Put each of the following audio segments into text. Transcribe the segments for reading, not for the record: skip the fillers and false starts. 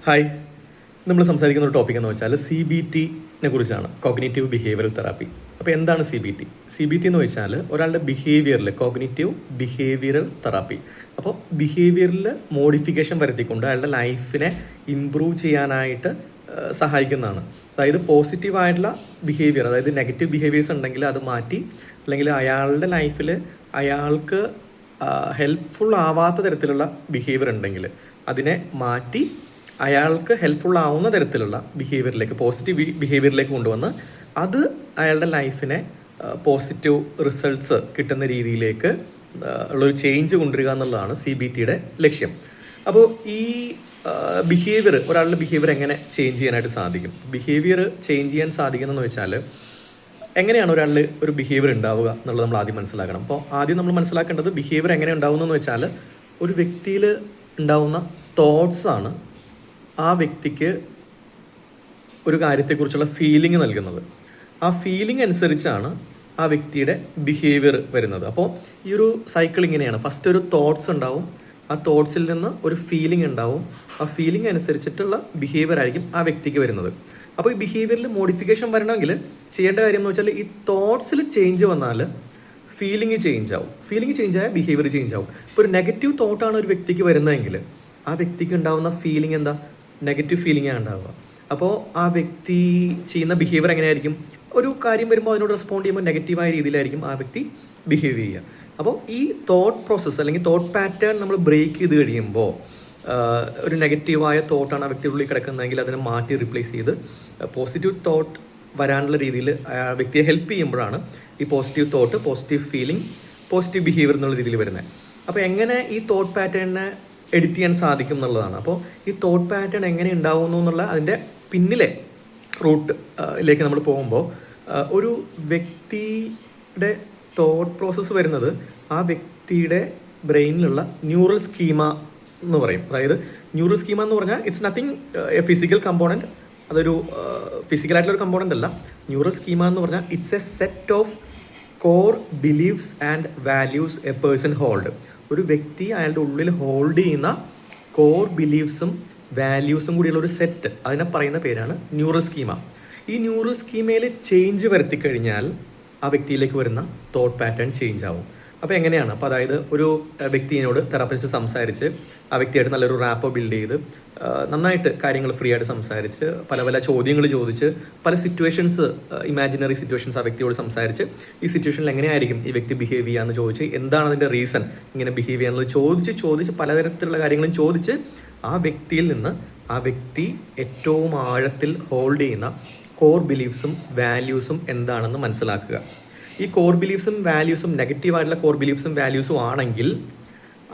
Hi, നമ്മൾ സംസാരിക്കുന്ന ഒരു ടോപ്പിക് എന്ന് വെച്ചാൽ CBTനെ കുറിച്ചാണ്, കോഗ്നിറ്റീവ് ബിഹേവിയറൽ തെറാപ്പി. അപ്പോൾ എന്താണ് CBT? CBT എന്ന് വെച്ചാൽ ഒരാളുടെ ബിഹേവിയറിൽ കോഗ്നിറ്റീവ് ബിഹേവിയറൽ തെറാപ്പി. അപ്പോൾ ബിഹേവിയറിൽ മോഡിഫിക്കേഷൻ വരുത്തിക്കൊണ്ട് അയാളുടെ ലൈഫിനെ ഇമ്പ്രൂവ് ചെയ്യാനായിട്ട് സഹായിക്കുന്നതാണ്. അതായത് പോസിറ്റീവായിട്ടുള്ള ബിഹേവിയർ, അതായത് നെഗറ്റീവ് ബിഹേവിയേഴ്സ് ഉണ്ടെങ്കിൽ അത് മാറ്റി, അല്ലെങ്കിൽ അയാളുടെ ലൈഫിൽ അയാൾക്ക് ഹെൽപ്ഫുൾ ആവാത്ത തരത്തിലുള്ള ബിഹേവിയർ ഉണ്ടെങ്കിൽ അതിനെ മാറ്റി അയാൾക്ക് ഹെൽപ്ഫുൾ ആവുന്ന തരത്തിലുള്ള ബിഹേവിയറിലേക്ക്, പോസിറ്റീവ് ബിഹേവിയറിലേക്ക് കൊണ്ടുവന്ന് അത് അയാളുടെ ലൈഫിനെ പോസിറ്റീവ് റിസൾട്ട്സ് കിട്ടുന്ന രീതിയിലേക്ക് ഉള്ളൊരു ചേഞ്ച് കൊണ്ടുവരിക എന്നുള്ളതാണ് CBTയുടെ ലക്ഷ്യം. അപ്പോൾ ഈ ബിഹേവിയർ, ഒരാളുടെ ബിഹേവിയർ എങ്ങനെ ചേഞ്ച് ചെയ്യാനായിട്ട് സാധിക്കും? ബിഹേവിയർ ചേഞ്ച് ചെയ്യാൻ സാധിക്കുന്നതെന്ന് വെച്ചാൽ എങ്ങനെയാണ് ഒരാളിൽ ഒരു ബിഹേവിയർ ഉണ്ടാവുക എന്നുള്ളത് നമ്മൾ ആദ്യം മനസ്സിലാക്കണം. അപ്പോൾ ആദ്യം നമ്മൾ മനസ്സിലാക്കേണ്ടത് ബിഹേവിയർ എങ്ങനെ ഉണ്ടാവുന്നതെന്ന് വെച്ചാൽ ഒരു വ്യക്തിയിൽ ഉണ്ടാവുന്ന തോട്ട്സാണ് ആ വ്യക്തിക്ക് ഒരു കാര്യത്തെക്കുറിച്ചുള്ള ഫീലിംഗ് നൽകുന്നത്. ആ ഫീലിംഗ് അനുസരിച്ചാണ് ആ വ്യക്തിയുടെ ബിഹേവിയർ വരുന്നത്. അപ്പോൾ ഈ ഒരു സൈക്കിൾ ഇങ്ങനെയാണ്. ഫസ്റ്റ് ഒരു തോട്ട്സ് ഉണ്ടാവും, ആ തോട്ട്സിൽ നിന്ന് ഒരു ഫീലിംഗ് ഉണ്ടാവും, ആ ഫീലിംഗ് അനുസരിച്ചിട്ടുള്ള ബിഹേവിയർ ആയിരിക്കും ആ വ്യക്തിക്ക് വരുന്നത്. അപ്പോൾ ഈ ബിഹേവിയറിൽ മോഡിഫിക്കേഷൻ വരണമെങ്കിൽ ചെയ്യേണ്ട കാര്യം എന്ന് വെച്ചാൽ ഈ തോട്ട്സിൽ ചേഞ്ച് വന്നാൽ ഫീലിംഗ് ചേഞ്ച് ആവും, ഫീലിംഗ് ചേഞ്ച് ആയാൽ ബിഹേവിയർ ചേഞ്ച് ആവും. ഇപ്പോൾ ഒരു നെഗറ്റീവ് തോട്ടാണ് ഒരു വ്യക്തിക്ക് വരുന്നതെങ്കിൽ ആ വ്യക്തിക്ക് ഉണ്ടാകുന്ന ഫീലിംഗ് എന്താ? നെഗറ്റീവ് ഫീലിംഗാണ് ഉണ്ടാവുക. അപ്പോൾ ആ വ്യക്തി ചെയ്യുന്ന ബിഹേവിയർ എങ്ങനെയായിരിക്കും? ഒരു കാര്യം വരുമ്പോൾ അതിനോട് റെസ്പോണ്ട് ചെയ്യുമ്പോൾ നെഗറ്റീവായ രീതിയിലായിരിക്കും ആ വ്യക്തി ബിഹേവ് ചെയ്യുക. അപ്പോൾ ഈ തോട്ട് പ്രോസസ്സ് അല്ലെങ്കിൽ തോട്ട് പാറ്റേൺ നമ്മൾ ബ്രേക്ക് ചെയ്ത് കഴിയുമ്പോൾ, ഒരു നെഗറ്റീവായ തോട്ടാണ് ആ വ്യക്തിയുടെ ഉള്ളിൽ കിടക്കുന്നതെങ്കിൽ അതിനെ മാറ്റി റീപ്ലേസ് ചെയ്ത് പോസിറ്റീവ് തോട്ട് വരാനുള്ള രീതിയിൽ ആ വ്യക്തിയെ ഹെൽപ്പ് ചെയ്യുമ്പോഴാണ് ഈ positive thought, positive feeling, positive behaviour എന്നുള്ള രീതിയിൽ വരുന്നത്. അപ്പോൾ എങ്ങനെ ഈ തോട്ട് പാറ്റേണിനെ എഡിറ്റ് ചെയ്യാൻ സാധിക്കും എന്നുള്ളതാണ്. അപ്പോൾ ഈ തോട്ട് പാറ്റേൺ എങ്ങനെ ഉണ്ടാവുന്നു എന്നുള്ള അതിൻ്റെ പിന്നിലെ റൂട്ടിലേക്ക് നമ്മൾ പോകുമ്പോൾ, ഒരു വ്യക്തിയുടെ തോട്ട് പ്രോസസ്സ് വരുന്നത് ആ വ്യക്തിയുടെ ബ്രെയിനിലുള്ള ന്യൂറൽ സ്കീമ എന്ന് പറയും. അതായത് ന്യൂറൽ സ്കീമ എന്ന് പറഞ്ഞാൽ it's nothing A physical component, അതൊരു ഫിസിക്കലായിട്ടുള്ളൊരു കമ്പോണൻ്റ് അല്ല. ന്യൂറൽ സ്കീമ എന്ന് പറഞ്ഞാൽ it's A set of core beliefs and values A person hold. ഒരു വ്യക്തി അയാളുടെ ഉള്ളിൽ ഹോൾഡ് ചെയ്യുന്ന കോർ ബിലീഫ്സും വാല്യൂസും കൂടിയുള്ള ഒരു സെറ്റ്, അതിനെ പറയുന്ന പേരാണ് ന്യൂറൽ സ്കീമ. ഈ ന്യൂറൽ സ്കീമയിൽ ചേഞ്ച് വരുത്തിക്കഴിഞ്ഞാൽ ആ വ്യക്തിയിലേക്ക് വരുന്ന തോട്ട് പാറ്റേൺ ചേഞ്ച് ആവും. അപ്പോൾ എങ്ങനെയാണ്? അപ്പോൾ അതായത് ഒരു വ്യക്തിയോട് തെറാപ്പിസ്റ്റ് സംസാരിച്ച് ആ വ്യക്തിയായിട്ട് നല്ലൊരു റാപ്പോ ബിൽഡ് ചെയ്ത് നന്നായിട്ട് കാര്യങ്ങൾ ഫ്രീ ആയിട്ട് സംസാരിച്ച് പല പല ചോദ്യങ്ങൾ ചോദിച്ച് പല സിറ്റുവേഷൻസ്, ഇമാജിനറി സിറ്റുവേഷൻസ് ആ വ്യക്തിയോട് സംസാരിച്ച് ഈ സിറ്റുവേഷനിൽ എങ്ങനെയായിരിക്കും ഈ വ്യക്തി ബിഹേവ് ചെയ്യാമെന്ന് ചോദിച്ച്, എന്താണ് അതിൻ്റെ റീസൺ ഇങ്ങനെ ബിഹേവ് ചെയ്യാന്നുള്ളത് ചോദിച്ച് പലതരത്തിലുള്ള കാര്യങ്ങളും ചോദിച്ച് ആ വ്യക്തിയിൽ നിന്ന് ആ വ്യക്തി ഏറ്റവും ആഴത്തിൽ ഹോൾഡ് ചെയ്യുന്ന കോർ ബിലീഫ്സും വാല്യൂസും എന്താണെന്ന് മനസ്സിലാക്കുക. ഈ കോർ ബിലീഫ്സും വാല്യൂസും നെഗറ്റീവായിട്ടുള്ള കോർ ബിലീഫ്സും വാല്യൂസും ആണെങ്കിൽ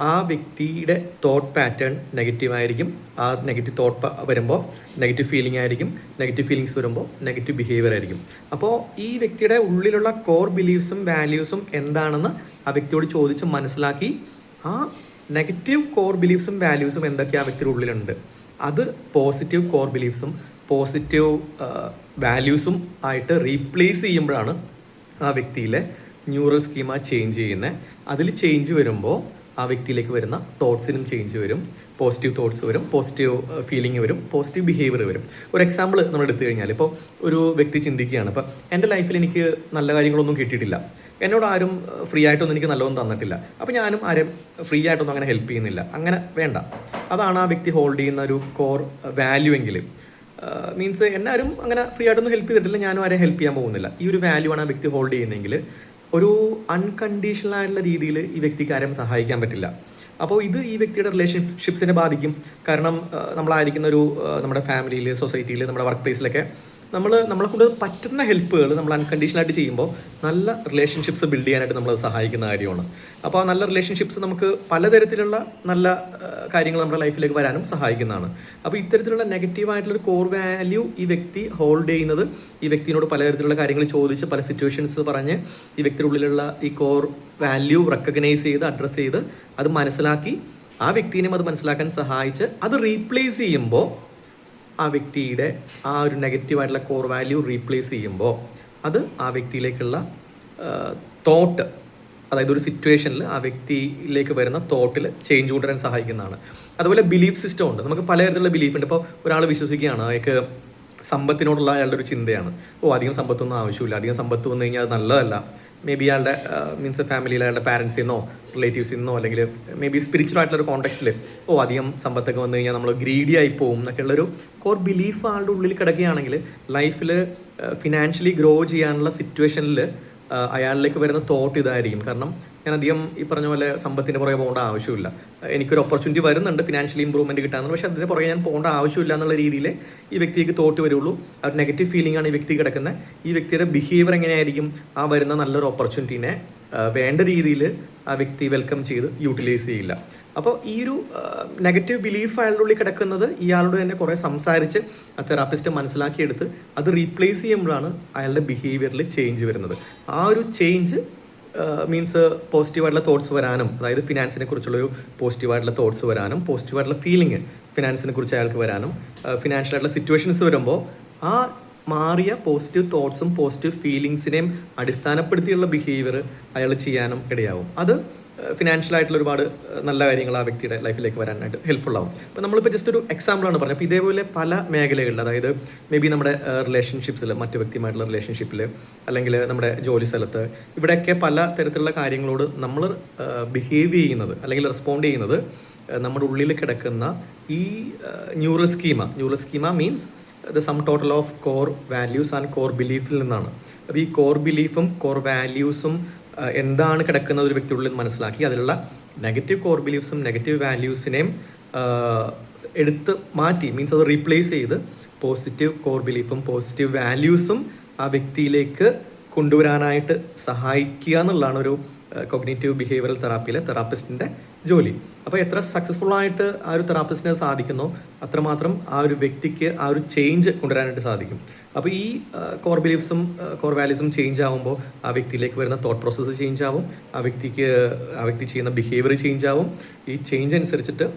ആ വ്യക്തിയുടെ തോട്ട് പാറ്റേൺ നെഗറ്റീവായിരിക്കും. ആ നെഗറ്റീവ് തോട്ട് വരുമ്പോൾ നെഗറ്റീവ് ഫീലിംഗ് ആയിരിക്കും, നെഗറ്റീവ് ഫീലിങ്സ് വരുമ്പോൾ നെഗറ്റീവ് ബിഹേവിയർ ആയിരിക്കും. അപ്പോൾ ഈ വ്യക്തിയുടെ ഉള്ളിലുള്ള കോർ ബിലീഫ്സും വാല്യൂസും എന്താണെന്ന് ആ വ്യക്തിയോട് ചോദിച്ച് മനസ്സിലാക്കി ആ നെഗറ്റീവ് കോർ ബിലീഫ്സും വാല്യൂസും എന്തൊക്കെ ആ വ്യക്തിയുടെ ഉള്ളിലുണ്ട് അത് പോസിറ്റീവ് കോർ ബിലീഫ്സും പോസിറ്റീവ് വാല്യൂസും ആയിട്ട് റീപ്ലേസ് ചെയ്യുമ്പോഴാണ് ആ വ്യക്തിയിലെ ന്യൂറൽ സ്കീമ ചേഞ്ച് ചെയ്യുന്നത്. അതിൽ ചേഞ്ച് വരുമ്പോൾ ആ വ്യക്തിയിലേക്ക് വരുന്ന തോട്ട്സിനും ചേഞ്ച് വരും, പോസിറ്റീവ് തോട്ട്സ് വരും, പോസിറ്റീവ് ഫീലിംഗ് വരും, പോസിറ്റീവ് ബിഹേവിയർ വരും. ഒരു എക്സാമ്പിൾ നമ്മൾ എടുത്തു കഴിഞ്ഞാൽ, ഇപ്പോൾ ഒരു വ്യക്തി ചിന്തിക്കുകയാണ്, ഇപ്പോൾ എൻ്റെ ലൈഫിൽ എനിക്ക് നല്ല കാര്യങ്ങളൊന്നും കിട്ടിയിട്ടില്ല, എന്നോട് ആരും ഫ്രീ ആയിട്ടൊന്നും എനിക്ക് നല്ലതൊന്നും തന്നിട്ടില്ല, അപ്പോൾ ഞാനും ആരും ഫ്രീ ആയിട്ടൊന്നും അങ്ങനെ ഹെൽപ്പ് ചെയ്യുന്നില്ല, അങ്ങനെ വേണ്ട. അതാണ് ആ വ്യക്തി ഹോൾഡ് ചെയ്യുന്ന ഒരു കോർ വാല്യൂ എങ്കിൽ, മീൻസ് എന്നാരും അങ്ങനെ ഫ്രീ ആയിട്ടൊന്നും ഹെൽപ്പ് ചെയ്തിട്ടില്ല, ഞാനും ആരെയും ഹെൽപ്പ് ചെയ്യാൻ പോകുന്നില്ല, ഈ ഒരു വാല്യൂ ആണ് ആ വ്യക്തി ഹോൾഡ് ചെയ്യുന്നതെങ്കിൽ ഒരു അൺകണ്ടീഷണൽ ആയിട്ടുള്ള രീതിയിൽ ഈ വ്യക്തിക്ക് ആരും സഹായിക്കാൻ പറ്റില്ല. അപ്പോൾ ഇത് ഈ വ്യക്തിയുടെ റിലേഷൻഷിപ്സിനെ ബാധിക്കും. കാരണം നമ്മളായിരിക്കുന്ന ഒരു നമ്മുടെ ഫാമിലിയിൽ, സൊസൈറ്റിയിൽ, നമ്മുടെ വർക്ക് പ്ലേസിലൊക്കെ നമ്മളെ കൊണ്ട് പറ്റുന്ന ഹെൽപ്പുകൾ നമ്മൾ അൺകണ്ടീഷണലായിട്ട് ചെയ്യുമ്പോൾ നല്ല റിലേഷൻഷിപ്സ് ബിൽഡ് ചെയ്യാനായിട്ട് നമ്മളത് സഹായിക്കുന്ന കാര്യമാണ്. അപ്പോൾ ആ നല്ല റിലേഷൻഷിപ്സ് നമുക്ക് പലതരത്തിലുള്ള നല്ല കാര്യങ്ങൾ നമ്മുടെ ലൈഫിലേക്ക് വരാനും സഹായിക്കുന്നതാണ്. അപ്പോൾ ഇത്തരത്തിലുള്ള നെഗറ്റീവായിട്ടുള്ളൊരു കോർ വാല്യൂ ഈ വ്യക്തി ഹോൾഡ് ചെയ്യുന്നത്, ഈ വ്യക്തിയോട് പലതരത്തിലുള്ള കാര്യങ്ങൾ ചോദിച്ച് പല സിറ്റുവേഷൻസ് പറഞ്ഞ് ഈ വ്യക്തിയുടെ ഉള്ളിലുള്ള ഈ കോർ വാല്യൂ റെക്കഗ്നൈസ് ചെയ്ത് അഡ്രസ്സ് ചെയ്ത് അത് മനസ്സിലാക്കി ആ വ്യക്തിനെയും അത് മനസ്സിലാക്കാൻ സഹായിച്ച് അത് റീപ്ലേസ് ചെയ്യുമ്പോൾ ആ വ്യക്തിയുടെ ആ ഒരു നെഗറ്റീവായിട്ടുള്ള കോർ വാല്യൂ റീപ്ലേസ് ചെയ്യുമ്പോൾ അത് ആ വ്യക്തിയിലേക്കുള്ള തോട്ട് അതായത് ഒരു സിറ്റുവേഷനിൽ ആ വ്യക്തിയിലേക്ക് വരുന്ന തോട്ടിൽ ചേഞ്ച് കൊണ്ടുവരാൻ സഹായിക്കുന്നതാണ്. അതുപോലെ ബിലീഫ് സിസ്റ്റം ഉണ്ട്. നമുക്ക് പലതരത്തിലുള്ള ബിലീഫ് ഉണ്ട്. ഇപ്പോൾ ഒരാൾ വിശ്വസിക്കുകയാണ്, അയാൾക്ക് സമ്പത്തിനോടുള്ള അയാളുടെ ഒരു ചിന്തയാണ്, അധികം സമ്പത്തൊന്നും ആവശ്യമില്ല, അധികം സമ്പത്ത് വന്നു കഴിഞ്ഞാൽ അത് നല്ലതല്ല. മേ ബി അയാളുടെ മീൻസ് ഫാമിലിയിൽ അയാളുടെ പാരൻസിൽ നിന്നോ റിലേറ്റീവ്സിൽ നിന്നോ അല്ലെങ്കിൽ മേ ബി സ്പിരിച്വൽ ആയിട്ടുള്ളൊരു കോണ്ടെക്സ്റ്റിൽ അധികം സമ്പത്തൊക്കെ വന്നു കഴിഞ്ഞാൽ നമ്മൾ ഗ്രീഡി ആയി പോകും എന്നൊക്കെയുള്ളൊരു കോർ ബിലീഫ് ആളുടെ ഉള്ളിൽ കിടക്കുകയാണെങ്കിൽ ലൈഫിൽ ഫിനാൻഷ്യലി ഗ്രോ ചെയ്യാനുള്ള സിറ്റുവേഷനിൽ അയാളിലേക്ക് വരുന്ന തോട്ട് ഇതായിരിക്കും. കാരണം ഞാൻ അധികം ഈ പറഞ്ഞ പോലെ സമ്പത്തിൻ്റെ പുറകെ പോകേണ്ട ആവശ്യമില്ല, എനിക്കൊരു ഓപ്പർച്യൂണിറ്റി വരുന്നുണ്ട് ഫിനാൻഷ്യലി ഇമ്പ്രൂവ്മെൻറ്റ് കിട്ടാമെന്ന്, പക്ഷേ അതിൻ്റെ പുറകെ ഞാൻ പോകേണ്ട ആവശ്യമില്ല എന്നുള്ള രീതിയിൽ ഈ വ്യക്തിക്ക് തോട്ട് വരുള്ളൂ. ആ ഒരു നെഗറ്റീവ് ഫീലിംഗ് ആണ് ഈ വ്യക്തി കിടക്കുന്നത്. ഈ വ്യക്തിയുടെ ബിഹേവിയർ എങ്ങനെയായിരിക്കും, ആ വരുന്ന നല്ലൊരു ഓപ്പർച്യൂണിറ്റീനെ വേണ്ട രീതിയിൽ ആ വ്യക്തി വെൽക്കം ചെയ്ത് യൂട്ടിലൈസ് ചെയ്യില്ല. അപ്പോൾ ഈ ഒരു നെഗറ്റീവ് ബിലീഫ് അയാളുടെ ഉള്ളിൽ കിടക്കുന്നത് ഇയാളോട് തന്നെ കുറേ സംസാരിച്ച് ആ തെറാപ്പിസ്റ്റ് മനസ്സിലാക്കിയെടുത്ത് അത് റീപ്ലേസ് ചെയ്യുമ്പോഴാണ് അയാളുടെ ബിഹേവിയറിൽ ചേഞ്ച് വരുന്നത്. ആ ഒരു ചേഞ്ച് മീൻസ് പോസിറ്റീവായിട്ടുള്ള തോട്ട്സ് വരാനും, അതായത് ഫിനാൻസിനെ കുറിച്ചുള്ളൊരു പോസിറ്റീവായിട്ടുള്ള തോട്ട്സ് വരാനും, പോസിറ്റീവായിട്ടുള്ള ഫീലിംഗ് ഫിനാൻസിനെ കുറിച്ച് അയാൾക്ക് വരാനും, ഫിനാൻഷ്യലായിട്ടുള്ള സിറ്റുവേഷൻസ് വരുമ്പോൾ ആ മാറിയ പോസിറ്റീവ് തോട്ട്സും പോസിറ്റീവ് ഫീലിങ്സിനെയും അടിസ്ഥാനപ്പെടുത്തിയുള്ള ബിഹേവിയർ അയാൾ ചെയ്യാനും ഇടയാവും. അത് ഫിനാൻഷ്യലായിട്ടുള്ള ഒരുപാട് നല്ല കാര്യങ്ങൾ ആ വ്യക്തിയുടെ ലൈഫിലേക്ക് വരാനായിട്ട് ഹെൽപ്ഫുൾ ആവും. അപ്പോൾ നമ്മളിപ്പോൾ ജസ്റ്റ് ഒരു എക്സാമ്പിളാണ് പറഞ്ഞത്. അപ്പോൾ ഇതേപോലെ പല മേഖലകളിൽ, അതായത് മേ ബി നമ്മുടെ റിലേഷൻഷിപ്സിൽ, മറ്റു വ്യക്തിയുമായിട്ടുള്ള റിലേഷൻഷിപ്പിൽ, അല്ലെങ്കിൽ നമ്മുടെ ജോലി സ്ഥലത്ത്, ഇവിടെയൊക്കെ പല തരത്തിലുള്ള കാര്യങ്ങളോട് നമ്മൾ ബിഹേവ് ചെയ്യുന്നത് അല്ലെങ്കിൽ റെസ്പോണ്ട് ചെയ്യുന്നത് നമ്മുടെ ഉള്ളിൽ കിടക്കുന്ന ഈ neural schema means the sum total of core values and core ബിലീഫിൽ നിന്നാണ്. അപ്പോൾ ഈ കോർ ബിലീഫും കോർ വാല്യൂസും എന്താണ് കിടക്കുന്നത് ഒരു വ്യക്തിയുള്ളിൽ മനസ്സിലാക്കി അതിലുള്ള നെഗറ്റീവ് കോർ ബിലീഫ്സും നെഗറ്റീവ് വാല്യൂസിനെയും എടുത്ത് മാറ്റി, മീൻസ് അത് റീപ്ലേസ് ചെയ്ത് പോസിറ്റീവ് കോർ ബിലീഫും പോസിറ്റീവ് വാല്യൂസും ആ വ്യക്തിയിലേക്ക് കൊണ്ടുവരാനായിട്ട് സഹായിക്കുക എന്നുള്ളതാണ് ഒരു കോഗ്നിറ്റീവ് ബിഹേവിയറൽ തെറാപ്പിയിലെ തെറാപ്പിസ്റ്റിൻ്റെ ജോലി. അപ്പോൾ എത്ര സക്സസ്ഫുള്ളായിട്ട് ആ ഒരു തെറാപ്പിസ്റ്റിന് സാധിക്കുന്നോ അത്രമാത്രം ആ ഒരു വ്യക്തിക്ക് ആ ഒരു ചേഞ്ച് കൊണ്ടുവരാനായിട്ട് സാധിക്കും. അപ്പോൾ ഈ കോർ ബിലീഫ്സും കോർ വാല്യൂസും ചേഞ്ച് ആകുമ്പോൾ ആ വ്യക്തിയിലേക്ക് വരുന്ന തോട്ട് പ്രോസസ്സ് ചേഞ്ച് ആവും, ആ വ്യക്തി ചെയ്യുന്ന ബിഹേവിയർ ചേഞ്ച് ആവും. ഈ ചേഞ്ച് അനുസരിച്ചിട്ട്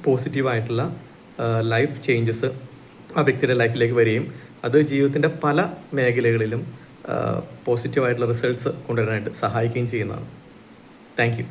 പോസിറ്റീവായിട്ടുള്ള ലൈഫ് ചേഞ്ചസ് ആ വ്യക്തിയുടെ ലൈഫിലേക്ക് വരികയും അത് ജീവിതത്തിൻ്റെ പല മേഖലകളിലും പോസിറ്റീവായിട്ടുള്ള റിസൾട്ട്സ് കൊണ്ടുവരാനായിട്ട് സഹായിക്കുകയും ചെയ്യുന്നതാണ്. Thank you.